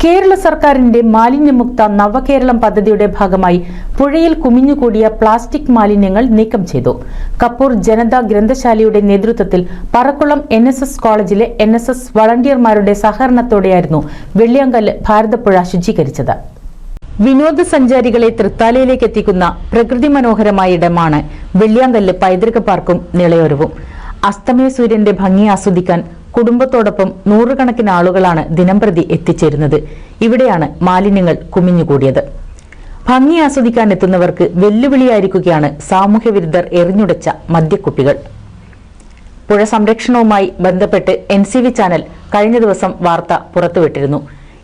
കേരള സർക്കാരിന്റെ മാലിന്യമുക്ത നവകേരളം പദ്ധതിയുടെ ഭാഗമായി പുഴയിൽ കുമിഞ്ഞുകൂടിയ പ്ലാസ്റ്റിക് മാലിന്യങ്ങൾ നീക്കം ചെയ്തു. കപ്പൂർ ജനതാ ഗ്രന്ഥശാലയുടെ നേതൃത്വത്തിൽ പറക്കുളം NSS കോളേജിലെ NSS വളണ്ടിയർമാരുടെ സഹകരണത്തോടെയായിരുന്നു വെള്ളിയാങ്കല്ല് ഭാരതപ്പുഴ ശുചീകരിച്ചത്. വിനോദസഞ്ചാരികളെ തൃത്താലയിലേക്ക് എത്തിക്കുന്ന പ്രകൃതി മനോഹരമായ ഇടമാണ് വെള്ളിയാങ്കല്ല് പൈതൃക പാർക്കും നിളയോരവും. അസ്തമയ സൂര്യന്റെ ഭംഗി ആസ്വദിക്കാൻ കുടുംബത്തോടൊപ്പം നൂറുകണക്കിന് ആളുകളാണ് ദിനംപ്രതി എത്തിച്ചേരുന്നത്. ഇവിടെയാണ് മാലിന്യങ്ങൾ കുമിഞ്ഞുകൂടിയത്. ഭംഗി ആസ്വദിക്കാൻ എത്തുന്നവർക്ക് വെല്ലുവിളിയായിരിക്കുകയാണ് സാമൂഹ്യ വിരുദ്ധർ എറിഞ്ഞുടച്ച മദ്യക്കുപ്പികൾ. പുഴ സംരക്ഷണവുമായി ബന്ധപ്പെട്ട് NCV ചാനൽ കഴിഞ്ഞ ദിവസം വാർത്ത പുറത്തുവിട്ടിരുന്നു.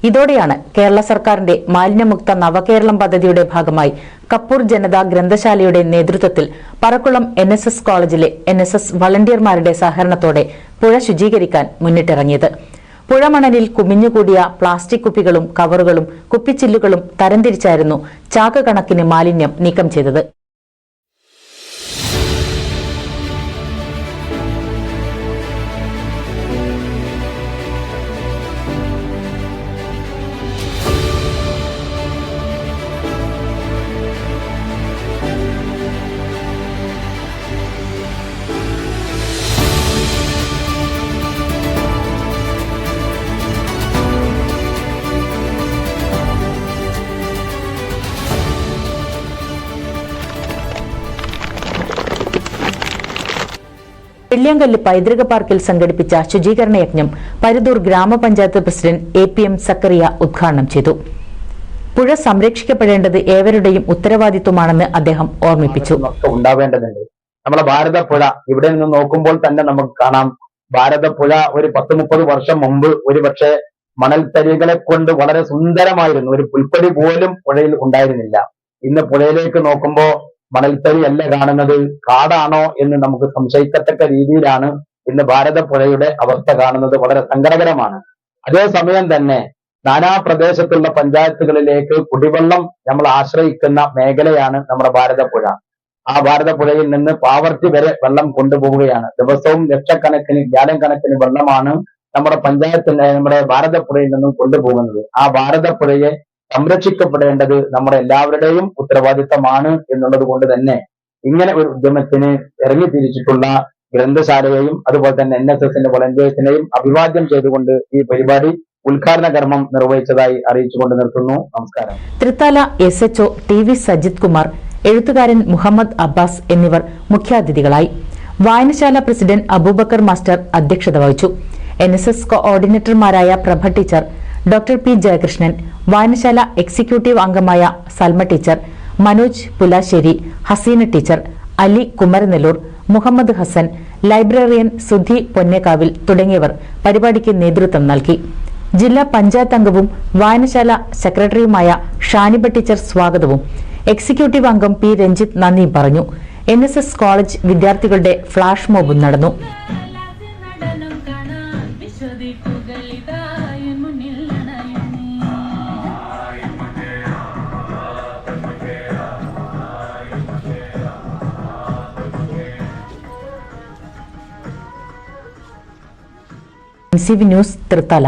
ഇതോടെയാണ് കേരള സർക്കാരിന്റെ മാലിന്യമുക്ത നവകേരളം പദ്ധതിയുടെ ഭാഗമായി കപ്പൂർ ജനതാ ഗ്രന്ഥശാലയുടെ നേതൃത്വത്തിൽ പറക്കുളം NSS കോളേജിലെ NSS വളണ്ടിയർമാരുടെ സഹകരണത്തോടെ പുഴ ശുചീകരിക്കാൻ മുന്നിട്ടിറങ്ങിയത്. പുഴമണലിൽ കുമിഞ്ഞുകൂടിയ പ്ലാസ്റ്റിക് കുപ്പികളും കവറുകളും കുപ്പിച്ചില്ലുകളും തരംതിരിച്ചായിരുന്നു ചാക്ക് കണക്കിന് മാലിന്യം നീക്കം ചെയ്തത്. വെള്ളിയാങ്കല്ല് പൈതൃക പാർക്കിൽ സംഘടിപ്പിച്ച ശുചീകരണ യജ്ഞം പരുതൂർ ഗ്രാമപഞ്ചായത്ത് പ്രസിഡന്റ് APM സക്കറിയ ഉദ്ഘാടനം ചെയ്തു. പുഴ സംരക്ഷിക്കപ്പെടേണ്ടത് ഏവരുടെയും ഉത്തരവാദിത്വമാണെന്ന് അദ്ദേഹം ഓർമ്മിപ്പിച്ചു. ഉണ്ടാവേണ്ടതുണ്ട്. നമ്മളെ ഭാരതപ്പുഴ ഇവിടെ നിന്ന് നോക്കുമ്പോൾ തന്നെ നമുക്ക് കാണാം, ഭാരതപ്പുഴ ഒരു 10-30 വർഷം മുമ്പ് ഒരുപക്ഷെ മണൽത്തരികളെ കൊണ്ട് വളരെ സുന്ദരമായിരുന്നു. ഒരു പുൽപ്പടി പോലും പുഴയിൽ ഉണ്ടായിരുന്നില്ല. ഇന്ന് പുഴയിലേക്ക് നോക്കുമ്പോൾ മണൽത്തരി അല്ല കാണുന്നത്, കാടാണോ എന്ന് നമുക്ക് സംശയിക്കത്തക്ക രീതിയിലാണ് ഇന്ന് ഭാരതപ്പുഴയുടെ അവസ്ഥ കാണുന്നത്. വളരെ സങ്കടകരമാണ്. അതേസമയം തന്നെ നാനാ പ്രദേശത്തുള്ള പഞ്ചായത്തുകളിലേക്ക് കുടിവെള്ളം നമ്മൾ ആശ്രയിക്കുന്ന മേഖലയാണ് നമ്മുടെ ഭാരതപ്പുഴ. ആ ഭാരതപ്പുഴയിൽ നിന്ന് പാവർട്ടി വരെ വെള്ളം കൊണ്ടുപോവുകയാണ്. ദിവസവും ലക്ഷക്കണക്കിന് ഗ്യാലൻ കണക്കിന് വെള്ളമാണ് നമ്മുടെ നമ്മുടെ ഭാരതപ്പുഴയിൽ നിന്നും കൊണ്ടുപോകുന്നത്. ആ ഭാരതപ്പുഴയെ സംരക്ഷിക്കപ്പെടേണ്ടത് നമ്മുടെ എല്ലാവരുടെയും ഉത്തരവാദിത്തമാണ് എന്നുള്ളത് കൊണ്ട് തന്നെ ഇങ്ങനെ ഒരു ഉദ്യമത്തിന് ഇറങ്ങി തിരിച്ചിട്ടുള്ള ഗ്രന്ഥശാലയെയും അതുപോലെ തന്നെ NSSന്റെ വളണ്ടിയേഴ്സിനെയും അഭിവാദ്യം ചെയ്തുകൊണ്ട് ഈ പരിപാടി ഉദ്ഘാടന കർമ്മം നിർവഹിച്ചതായി അറിയിച്ചുകൊണ്ട് നിർത്തുന്നു. നമസ്കാരം. തൃത്താല SHO TV സജിത് കുമാർ, എഴുത്തുകാരൻ മുഹമ്മദ് അബ്ബാസ് എന്നിവർ മുഖ്യാതിഥികളായി. വായനശാല പ്രസിഡന്റ് അബൂബക്കർ മാസ്റ്റർ അധ്യക്ഷത വഹിച്ചു. NSS കോർഡിനേറ്റർമാരായ Prabha teacher, doctor P Jayakrishnan, വായനശാല എക്സിക്യൂട്ടീവ് അംഗമായ Salma teacher, Manoj Pulassery, Haseena teacher, Ali Kumaranellur, Muhammad Hasan, librarian Sudhi Ponnekkavil തുടങ്ങിയവർ പരിപാടിക്ക് നേതൃത്വം നൽകി. ജില്ലാ പഞ്ചായത്ത് അംഗവും വായനശാല സെക്രട്ടറിയുമായ ഷാനിബ ടീച്ചർ സ്വാഗതവും എക്സിക്യൂട്ടീവ് അംഗം P രഞ്ജിത്ത് നന്ദിയും പറഞ്ഞു. NSS കോളേജ് വിദ്യാർത്ഥികളുടെ ഫ്ളാഷ് മോബും നടന്നു. NCV news Thrithala.